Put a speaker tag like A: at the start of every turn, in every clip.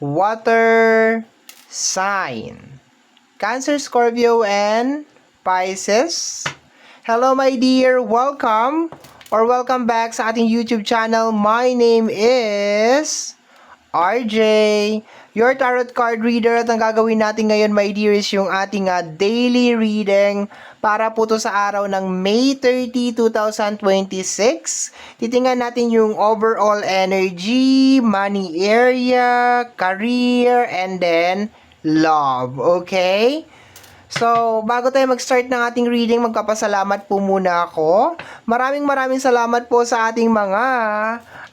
A: water sign. Cancer, Scorpio, and Pisces. Hello my dear, welcome or welcome back sa ating YouTube channel. My name is RJ, your tarot card reader, at ang gagawin natin ngayon my dear is yung ating daily reading para po to sa araw ng May 30, 2026. Titingnan natin yung overall energy, money area, career, and then love. Okay? So, bago tayo mag-start ng ating reading, magpapasalamat po muna ako. Maraming salamat po sa ating mga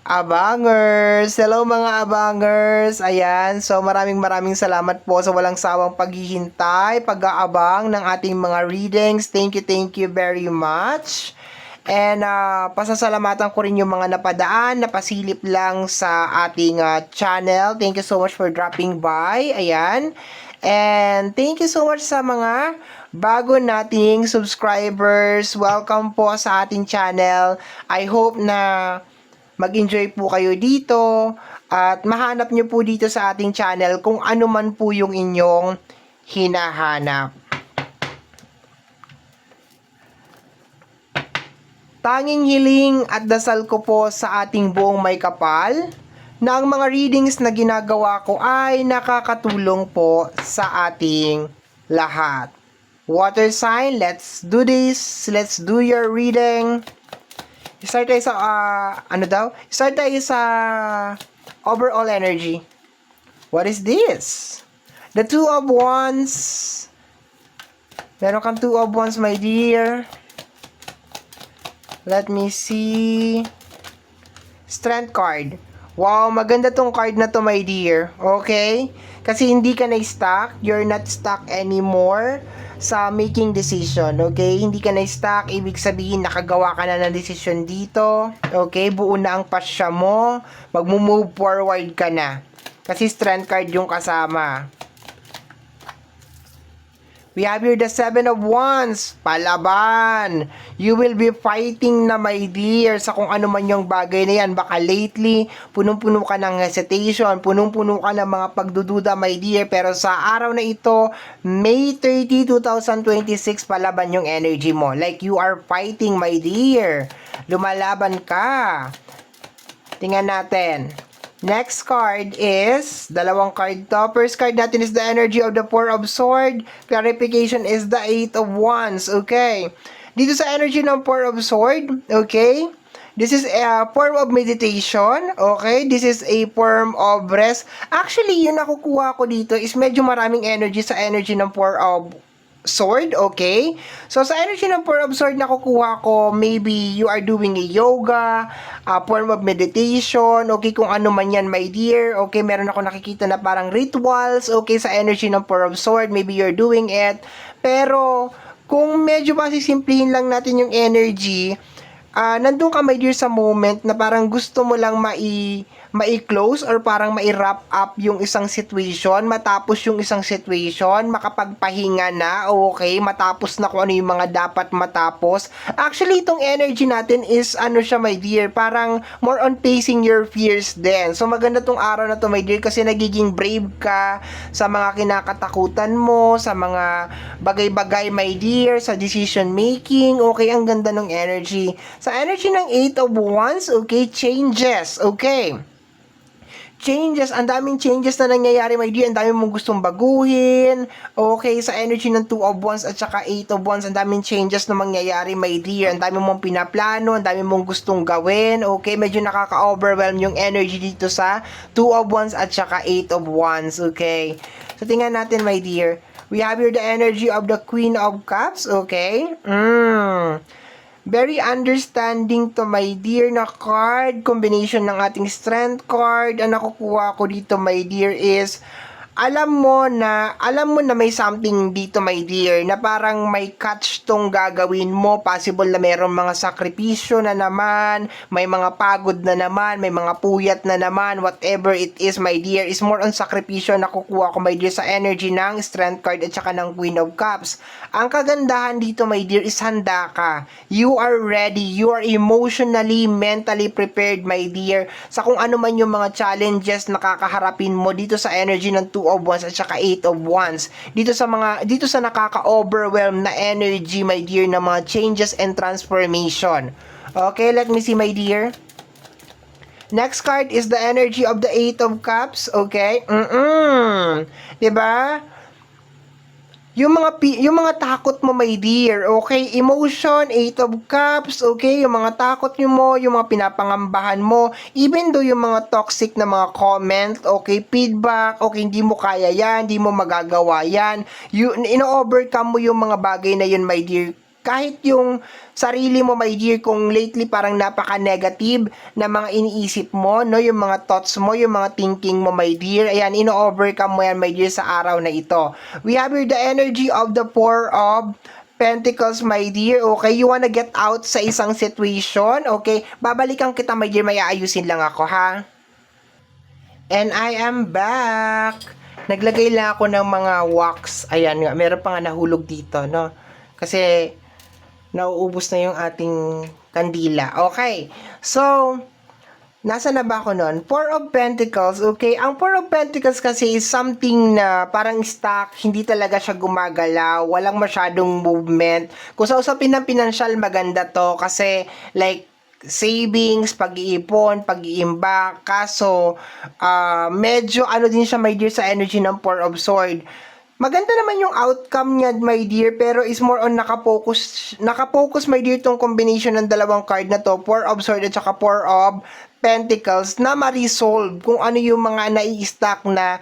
A: abangers. Hello mga abangers. Ayan. So, maraming salamat po sa walang sawang paghihintay, pag-aabang ng ating mga readings. Thank you very much. And pasasalamatan ko rin yung mga napadaan, napasilip lang sa ating channel. Thank you so much for dropping by. Ayan. And thank you so much sa mga bago nating subscribers. Welcome po sa ating channel. I hope na mag-enjoy po kayo dito at mahanap nyo po dito sa ating channel kung ano man po yung inyong hinahanap. Tanging hiling at dasal ko po sa ating buong may kapal na ang mga readings na ginagawa ko ay nakakatulong po sa ating lahat. Water sign, let's do this. Let's do your reading. Start tayo sa, Start tayo sa overall energy. What is this? The Two of Wands. Meron kang Two of Wands, my dear. Let me see. Strength card. Wow, maganda tong card na to, my dear. Okay? Kasi hindi ka na-stuck. You're not stuck anymore sa making decision. Okay? Hindi ka na-stuck. Ibig sabihin, nakagawa ka na ng decision dito. Okay? Buo na ang pasya mo. Mag-move forward ka na. Kasi strength card yung kasama. We have here the Seven of Wands. Palaban. You will be fighting na, my dear, sa kung ano man yung bagay na yan. Baka lately, punong-puno ka ng hesitation, punong-puno ka ng mga pagdududa, my dear. Pero sa araw na ito, May 30, 2026, palaban yung energy mo. Like you are fighting, my dear. Lumalaban ka. Tingnan natin. Next card is, dalawang card to. First card natin is the energy of the Four of Swords. Clarification is the Eight of Wands. Okay. Dito sa energy ng Four of Swords, okay, this is a form of meditation. Okay. This is a form of rest. Actually, yung nakukuha ko dito is medyo maraming energy sa energy ng Four of Sword, okay? So, sa energy ng Four of Sword nakukuha ko, maybe you are doing a yoga, a form of meditation, okay, kung ano man yan, my dear, okay, meron ako nakikita na parang rituals, okay, sa energy ng Four of Sword, maybe you're doing it, pero, kung medyo masisimplihin lang natin yung energy, nandun ka, my dear, sa moment na parang gusto mo lang mai-close or parang mai-wrap up yung isang situation, matapos yung isang situation, makapagpahinga na, okay, matapos na kung ano yung mga dapat matapos. Actually, itong energy natin is, ano siya, my dear, parang more on facing your fears din. So, maganda tong araw na to, my dear, kasi nagiging brave ka sa mga kinakatakutan mo, sa mga bagay-bagay, my dear, sa decision making, okay, ang ganda ng energy. Sa energy ng Eight of Wands, okay, changes, okay. Changes, ang daming changes na nangyayari, my dear, ang daming mong gustong baguhin, okay, sa energy ng Two of Wands at saka Eight of Wands, ang daming changes na mangyayari, my dear, ang daming mong pinaplano, ang daming mong gustong gawin, okay, medyo nakaka-overwhelm yung energy dito sa Two of Wands at saka Eight of Wands, okay. So, tingnan natin, my dear, we have here the energy of the Queen of Cups, okay, very understanding to, my dear, na card. Combination ng ating strength card. Ang nakukuha ko dito, my dear, is alam mo na may something dito, my dear, na parang may catch tong gagawin mo. Possible na mayroong mga sakripisyo na naman, may mga pagod na naman, may mga puyat na naman, whatever it is, my dear, is more on sakripisyo na kukuha ko, my dear, sa energy ng Strength card at saka ng Queen of Cups. Ang kagandahan dito, my dear, is handa ka. You are ready. You are emotionally, mentally prepared, my dear, sa kung ano man yung mga challenges na kakaharapin mo dito sa energy ng Two of Wands at saka Eight of Wands. Dito sa nakaka-overwhelm na energy, my dear, na mga changes and transformation. Okay, let me see, my dear. Next card is the energy of the Eight of Cups, okay? 'Di ba? Yung mga takot mo, my dear, okay? Emotion, Eight of Cups, okay? Yung mga takot mo, yung mga pinapangambahan mo, even though yung mga toxic na mga comment, okay? Feedback, okay? Hindi mo kaya yan, hindi mo magagawa yan. Ino-overcome mo yung mga bagay na yun, my dear. Kahit yung sarili mo, my dear, kung lately parang napaka-negative na mga iniisip mo, no, yung mga thoughts mo, yung mga thinking mo, my dear, ayan, ino-overcome mo yan, my dear, sa araw na ito. We have here the energy of the Four of Pentacles, my dear, okay? You wanna get out sa isang situation, okay? Babalikan kita, my dear, may aayusin lang ako, ha? And I am back! Naglagay lang ako ng mga wax. Ayan nga, meron pa nga nahulog dito, no? Kasi nauubos na yung ating kandila. Okay. So, nasa na ba ako nun? Four of Pentacles, okay? Ang Four of Pentacles kasi is something na parang stuck, hindi talaga siya gumagalaw, walang masyadong movement. Kung sa usapin ng financial, maganda to kasi like, savings, pag-iipon, pag-iimbak. Kaso, medyo ano din siya, my dear, sa energy ng Four of Swords. Maganda naman yung outcome niya, my dear, pero is more on nakafocus, my dear, tong combination ng dalawang card na to, Four of Swords at saka Four of Pentacles, na ma-resolve kung ano yung mga nai-stack na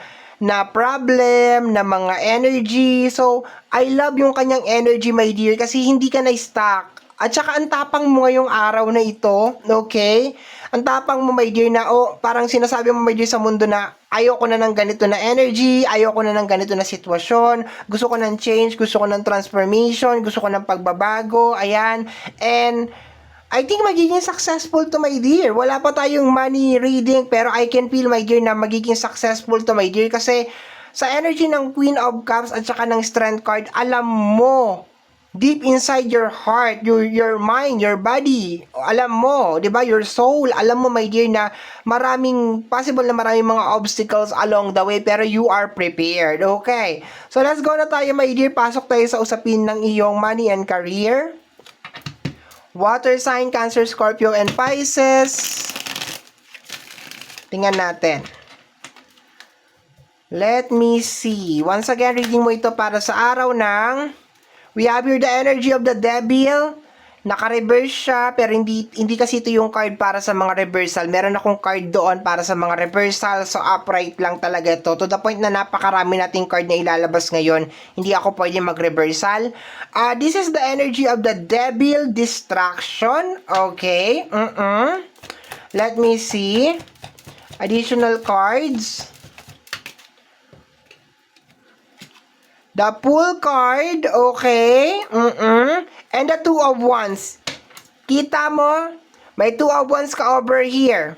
A: problem, na mga energy. So, I love yung kanyang energy, my dear, kasi hindi ka na-stuck. At saka ang tapang mo ngayong araw na ito, okay? Ang tapang mo, my dear, na parang sinasabi mo, my dear, sa mundo na ayoko na ng ganito na energy, ayoko na ng ganito na sitwasyon, gusto ko ng change, gusto ko ng transformation, gusto ko ng pagbabago, ayan. And I think magiging successful to, my dear. Wala pa tayong money reading, pero I can feel, my dear, na magiging successful to, my dear, kasi sa energy ng Queen of Cups at saka ng Strength card, alam mo, deep inside your heart, your mind, your body, alam mo, 'di ba? Your soul, alam mo, my dear, na maraming mga obstacles along the way, pero you are prepared. Okay. So let's go na tayo, my dear. Pasok tayo sa usapin ng iyong money and career. Water sign, Cancer, Scorpio, and Pisces. Tingnan natin. Let me see. Once again, reading mo ito para sa araw ng we have here the energy of the Devil. Naka-reverse siya, pero hindi kasi ito yung card para sa mga reversal. Meron akong card doon para sa mga reversal, so upright lang talaga ito. To the point na napakarami nating card na ilalabas ngayon, hindi ako pwede mag-reversal. This is the energy of the Devil, Distraction. Okay. Let me see. Additional cards. The Fool card, okay. And the Two of Wands. Kita mo? May Two of Wands ka over here.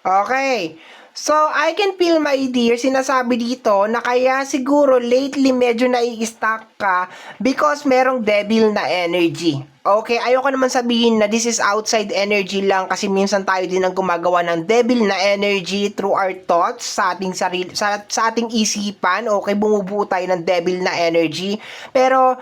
A: Okay. So, I can feel, my dear, sinasabi dito na kaya siguro lately medyo nai-stuck ka because merong devil na energy. Okay, ayoko naman sabihin na this is outside energy lang kasi minsan tayo din ang gumagawa ng devil na energy through our thoughts sa ating sarili, sa ating isipan. Okay, bumubuo tayo ng devil na energy. Pero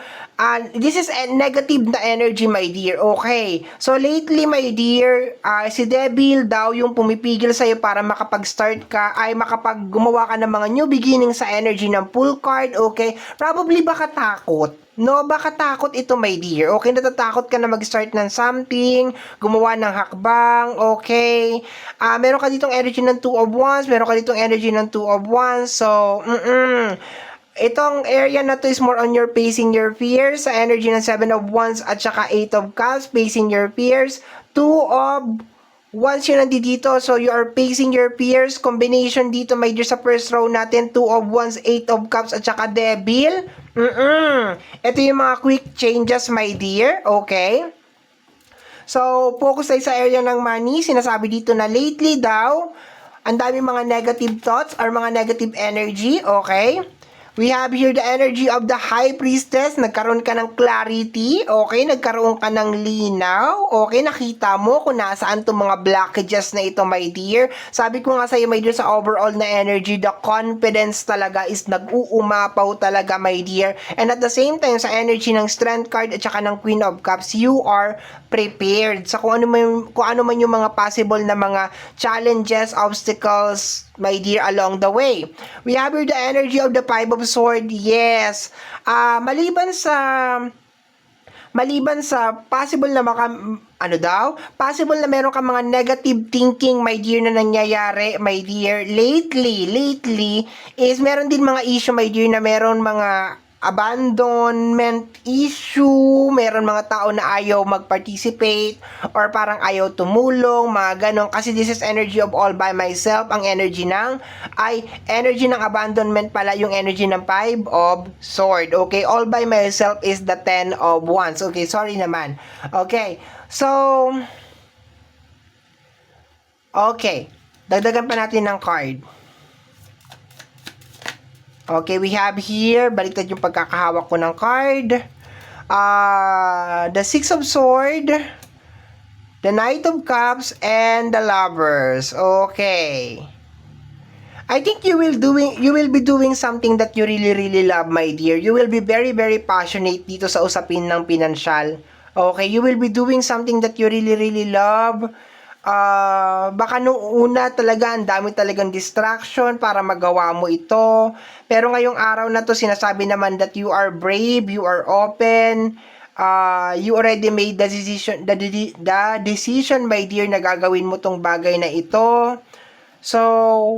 A: this is a negative na energy, my dear. Okay. So lately, my dear, si devil daw yung pumipigil sa iyo para makapag-start ka, ay gumawa ka ng mga new beginning sa energy ng Fool card. Okay? Probably baka takot. No, baka takot ito, my dear. Okay, natatakot ka na mag-start ng something, gumawa ng hakbang, okay? Meron ka ditong energy ng Two of Wands, meron ka ditong energy ng Two of Wands. So, itong area na to is more on your facing your fears, sa energy ng Seven of Wands at saka Eight of Cups, facing your fears. Two of Once yun nandito, so you are facing your peers. Combination dito, my dear, sa first row natin, 2 of Wands, 8 of Cups, at saka Devil. Ito yung mga quick changes, my dear. Okay? So, focus tayo sa area ng money. Sinasabi dito na lately daw, ang dami mga negative thoughts or mga negative energy. Okay? We have here the energy of the High Priestess. Nagkaroon ka ng clarity. Okay? Nagkaroon ka ng linaw. Okay? Nakita mo kung nasaan itong mga blockages na ito, my dear. Sabi ko nga sa iyo, my dear, sa overall na energy, the confidence talaga is nag-uumapaw talaga, my dear. And at the same time, sa energy ng Strength card at saka ng Queen of Cups, you are prepared sa kung ano man yung mga possible na mga challenges, obstacles, my dear, along the way. We have here the energy of the Five of Swords. Yes. Maliban sa possible na possible na meron ka mga negative thinking, my dear, na nangyayari, my dear, lately, is meron din mga issue, my dear, na meron mga abandonment issue, meron mga tao na ayaw mag-participate or parang ayaw tumulong, mga ganon. Kasi this is energy of all by myself. Ang energy ng abandonment pala yung energy ng Five of Sword. Okay, all by myself is the 10 of Wands. Okay, sorry naman. Okay, so okay, dagdagan pa natin ng card. Okay, we have here, baliktad yung pagkakahawak ko ng card. The Six of Swords, the Knight of Cups, and the Lovers. Okay. I think you will be doing something that you really love, my dear. You will be very passionate dito sa usapin ng pinansyal. Okay, you will be doing something that you really love. Baka nung una talaga, ang dami talagang distraction para magawa mo ito. Pero ngayong araw na to, sinasabi naman that you are brave, you are open, you already made the decision, my dear, na gagawin mo tong bagay na ito. So,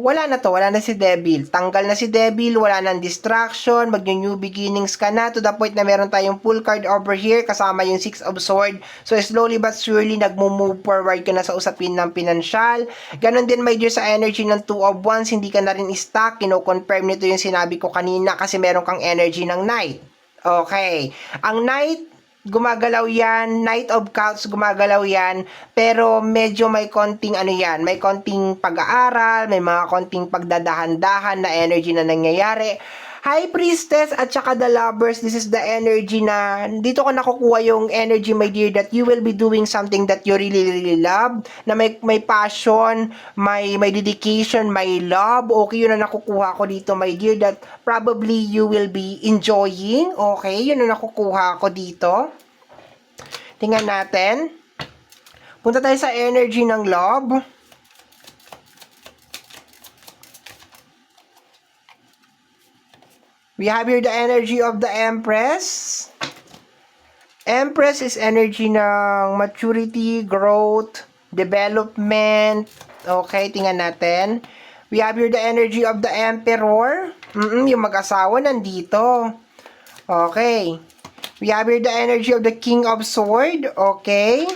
A: wala na si Devil. Tanggal na si Devil, wala nang distraction, mag-new beginnings ka na, to the point na meron tayong full card over here, kasama yung Six of Swords. So, slowly but surely, nagmo-move forward ka na sa usapin ng pinansyal. Ganon din, my dear, sa energy ng Two of Wands, hindi ka na rin stuck, kino-confirm nito yung sinabi ko kanina, kasi meron kang energy ng Knight. Okay. Ang Knight, gumagalaw yan, Knight of Cups, gumagalaw yan, pero medyo may konting may konting pag-aaral, may mga konting pagdadahan-dahan na energy na nangyayari. High Priestess at saka the Lovers, this is the energy na, dito ko nakukuha yung energy, my dear, that you will be doing something that you really love, na may passion, may dedication, may love. Okay, yun na nakukuha ko dito, my dear, that probably you will be enjoying. Okay, yun na nakukuha ko dito. Tingnan natin. Punta tayo sa energy ng love. We have here the energy of the Empress. Empress is energy ng maturity, growth, development. Okay, tingnan natin. We have here the energy of the Emperor. Yung mag-asawa nandito. Okay. We have here the energy of the King of Swords. Okay.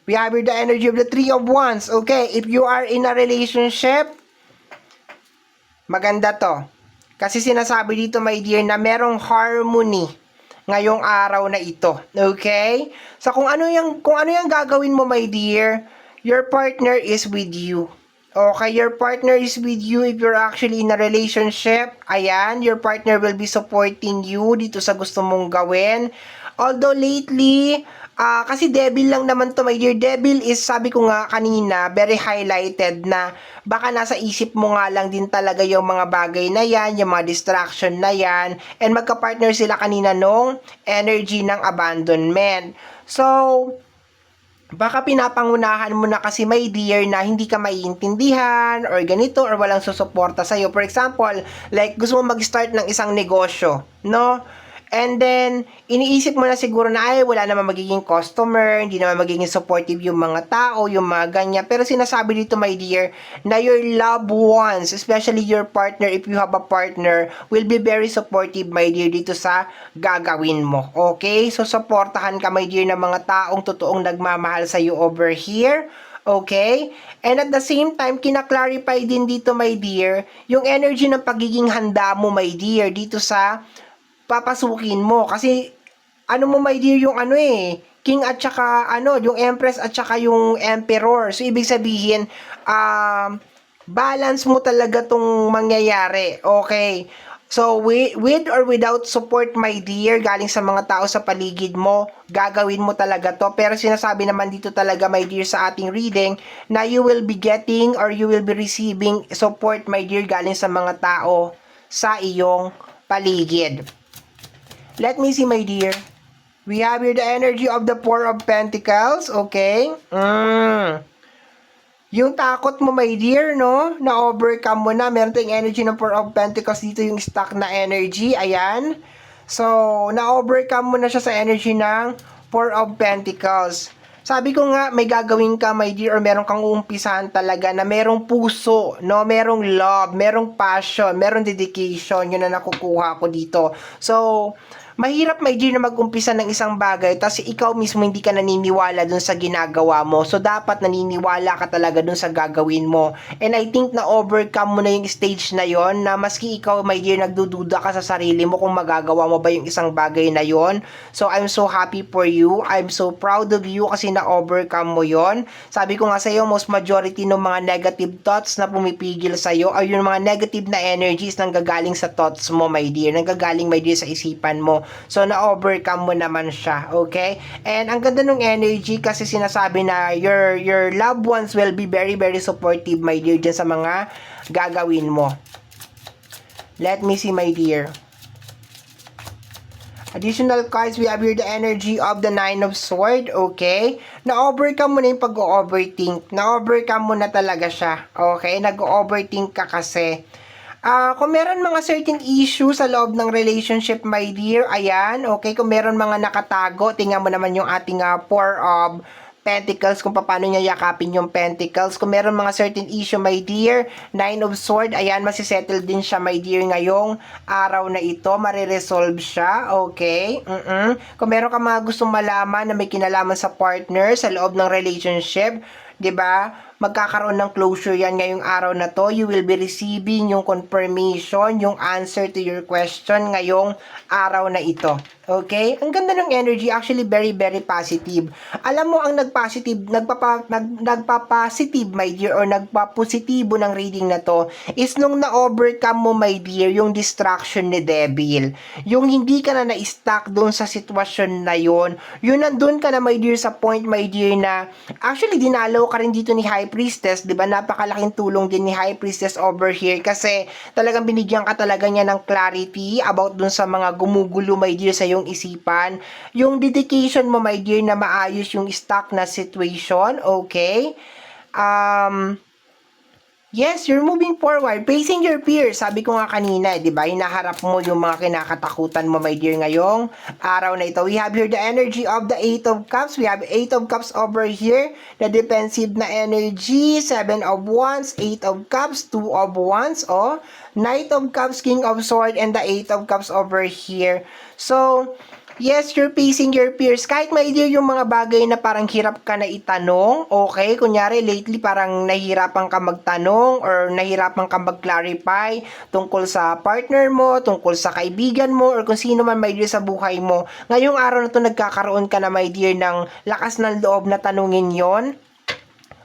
A: We have here the energy of the Three of Wands. Okay, if you are in a relationship, maganda to. Kasi sinasabi dito, my dear, na merong harmony ngayong araw na ito. Okay? So kung ano yung gagawin mo, my dear, your partner is with you. Okay, your partner is with you if you're actually in a relationship. Ayan, your partner will be supporting you dito sa gusto mong gawin. Although lately, kasi Devil lang naman to, my dear. Devil is, sabi ko nga kanina, very highlighted na baka nasa isip mo nga lang din talaga yung mga bagay na yan, yung mga distraction na yan, and magka-partner sila kanina nung energy ng abandonment. So, baka pinapangunahan mo na kasi, my dear, na hindi ka maiintindihan or ganito or walang susuporta sa'yo. For example, like gusto mo mag-start ng isang negosyo, no? And then, iniisip mo na siguro na, ay, wala naman magiging customer, hindi naman magiging supportive yung mga tao, yung mga ganyan. Pero sinasabi dito, my dear, na your loved ones, especially your partner, if you have a partner, will be very supportive, my dear, dito sa gagawin mo. Okay? So, supportahan ka, my dear, ng mga taong totoong nagmamahal sa'yo over here. Okay? And at the same time, kina-clarify din dito, my dear, yung energy ng pagiging handa mo, my dear, dito sa papasukin mo. Kasi, ano mo, my dear, yung ano king at saka, yung empress at saka yung emperor. So, ibig sabihin, balance mo talaga tong mangyayari. Okay? So, with or without support, my dear, galing sa mga tao sa paligid mo, gagawin mo talaga to. Pero sinasabi naman dito talaga, my dear, sa ating reading, na you will be getting or you will be receiving support, my dear, galing sa mga tao sa iyong paligid. Let me see, my dear. We have here the energy of the Four of Pentacles, okay? Yung takot mo, my dear, no? Na-overcome mo na. Meron tayong energy ng Four of Pentacles dito, yung stuck na energy. Ayan. So, na-overcome mo na siya sa energy ng Four of Pentacles. Sabi ko nga, may gagawin ka, my dear, or meron kang uumpisahan talaga na merong puso, no? Merong love, merong passion, merong dedication. Yun na nakukuha ko dito. So, mahirap, my dear, na mag-umpisa ng isang bagay tapos ikaw mismo hindi ka naniniwala dun sa ginagawa mo. So, dapat naniniwala ka talaga dun sa gagawin mo. And I think na overcome mo na yung stage na yon na maski ikaw, my dear, nagdududa ka sa sarili mo kung magagawa mo ba yung isang bagay na yon. So, I'm so happy for you. I'm so proud of you kasi na-overcome mo yon. Sabi ko nga sa iyo, most majority ng mga negative thoughts na pumipigil sa iyo ay yung mga negative na energies nang gagaling sa thoughts mo, my dear. Nang gagaling, my dear, sa isipan mo. So, na-overcome mo naman siya, okay? And ang ganda ng energy kasi sinasabi na your loved ones will be very, very supportive, my dear, dyan sa mga gagawin mo. Let me see, my dear. Additional cards, we have here the energy of the Nine of Swords, okay? Na-overcome mo na yung pag-overthink. Na-overcome mo na talaga siya, okay? Nag-overthink ka kasi. Kung meron mga certain issues sa loob ng relationship, my dear, ayan, okay, kung meron mga nakatago, tingnan mo naman yung ating Four of Pentacles, kung paano niya yakapin yung Pentacles. Kung meron mga certain issue, my dear, Nine of Swords, ayan, masisettle din siya, my dear, ngayong araw na ito, mariresolve siya, okay? Kung meron ka mga gustong malaman na may kinalaman sa partner, sa loob ng relationship, 'di ba? Magkakaroon ng closure yan ngayong araw na to. You will be receiving yung confirmation, yung answer to your question ngayong araw na ito. Okay? Ang ganda ng energy, actually very, very positive. Alam mo, ang nagpapositive, my dear, or nagpapositibo ng reading na to, is nung na-overcome mo, my dear, yung distraction ni Devil. Yung hindi ka na na-stuck doon sa sitwasyon na yon, yun nandun ka na, my dear, sa point, my dear, na actually dinalaw ka rin dito ni High Priestess, 'di ba? Napakalaking tulong din ni High Priestess over here kasi talagang binigyan ka talaga niya ng clarity about dun sa mga gumugulo, my dear, sa iyong isipan. Yung dedication mo, my dear, na maayos yung stuck na situation, okay? Yes, you're moving forward, facing your fears. Sabi ko nga kanina, di ba? Hinaharap mo yung mga kinakatakutan mo, my dear, ngayong araw na ito. We have here the energy of the Eight of Cups. We have Eight of Cups over here. The defensive na energy, Seven of Wands, Eight of Cups, Two of Wands, Knight of Cups, King of Swords, and the Eight of Cups over here. So, yes, you're facing your fears. Kahit, my dear, yung mga bagay na parang hirap ka na itanong, okay? Kunyari, lately parang nahihirapan ka magtanong or nahihirapan ka mag-clarify tungkol sa partner mo, tungkol sa kaibigan mo, or kung sino man, my dear, sa buhay mo. Ngayong araw na to, nagkakaroon ka na, my dear, ng lakas ng loob na tanungin yon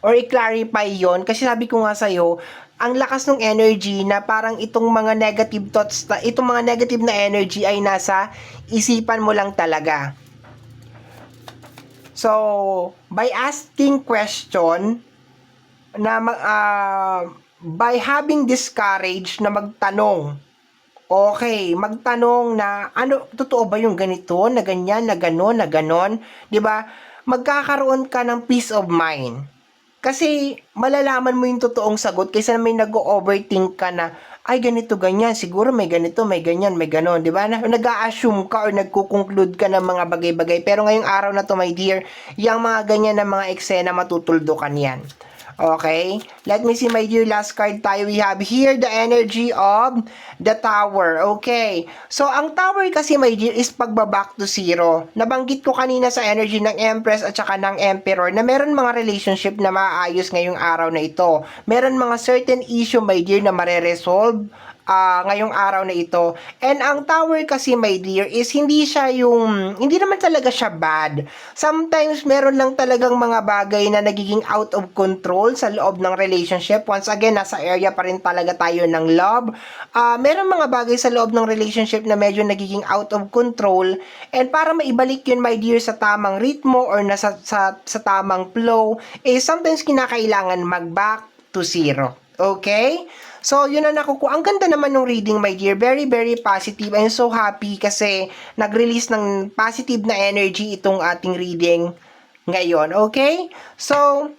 A: or i-clarify yon. Kasi sabi ko nga sa'yo, ang lakas ng energy na parang itong mga negative thoughts, itong mga negative na energy ay nasa isipan mo lang talaga. So, by asking question, na by having this courage na magtanong, okay, magtanong na, ano, totoo ba yung ganito, na ganyan, na ganon, 'di ba? Magkakaroon ka ng peace of mind. Kasi malalaman mo yung totoong sagot kaysa may nag-overthink ka na, ay ganito ganyan, siguro may ganito, may ganyan, may ganon, di ba? Nag-a-assume ka or nagko-conclude ka ng mga bagay-bagay. Pero ngayong araw na to, my dear, yung mga ganyan na mga eksena matutuldukan yan. Okay? Let me see, my dear, last card tayo. We have here the energy of the tower. Okay. So, ang tower kasi, my dear, is pagbaback to zero. Nabanggit ko kanina sa energy ng Empress at saka ng Emperor na meron mga relationship na maayos ngayong araw na ito. Meron mga certain issue, my dear, na mareresolve ngayong araw na ito. And ang tower kasi, my dear, is hindi naman talaga siya bad. Sometimes, meron lang talagang mga bagay na nagiging out of control sa loob ng relationship. Once again, nasa area pa rin talaga tayo ng love. Meron mga bagay sa loob ng relationship na medyo nagiging out of control. And para maibalik yun, my dear, sa tamang ritmo or sa tamang flow, sometimes kinakailangan mag-back to zero. Okay? So, yun ang nakukuha. Ang ganda naman ng reading, my dear. Very, very positive. I'm so happy kasi nag-release ng positive na energy itong ating reading ngayon. Okay? So,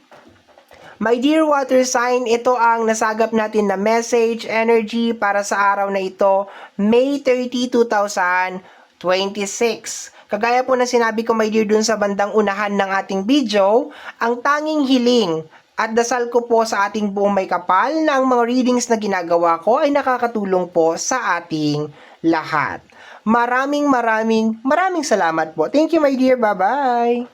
A: my dear water sign, ito ang nasagap natin na message, energy para sa araw na ito, May 30, 2026. Kagaya po na sinabi ko, my dear, dun sa bandang unahan ng ating video, ang tanging hiling at dasal ko po sa ating buong may kapal na ang mga readings na ginagawa ko ay nakakatulong po sa ating lahat. Maraming salamat po. Thank you, my dear. Bye-bye.